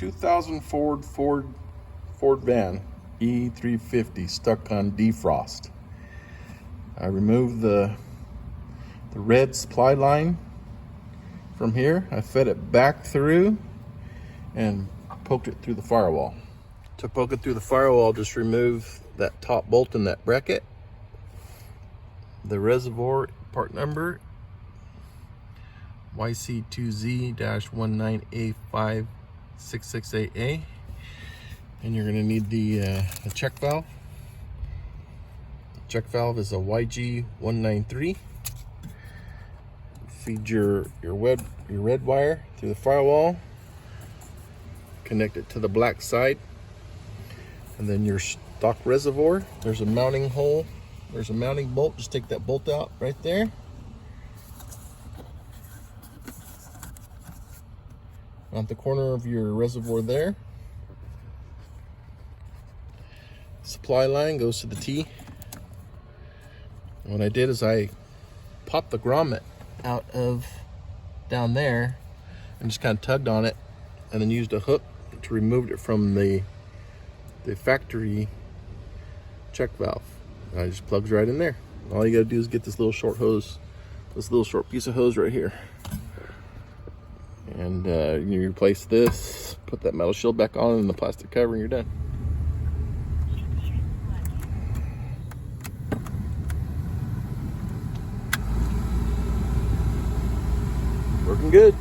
2000 Ford van E350 stuck on defrost. I removed the red supply line from here. I fed it back through and poked it through the firewall. To poke it through the firewall, just remove that top bolt in that bracket. The reservoir part number YC2Z-19A5668A, and you're going to need the check valve. The check valve is a YG193. Feed your red wire through the firewall, connect it to the black side, and then your stock reservoir. There's a mounting hole. There's a mounting bolt. Just take that bolt out right there. Mount the corner of your reservoir there. Supply line goes to the T. And what I did is I popped the grommet out of down there and just kind of tugged on it, and then used a hook to remove it from the factory check valve. It just plugs right in there. All you gotta do is get this little short hose, this little short piece of hose right here, and you replace this, put that metal shield back on and the plastic cover, and you're done. Working good.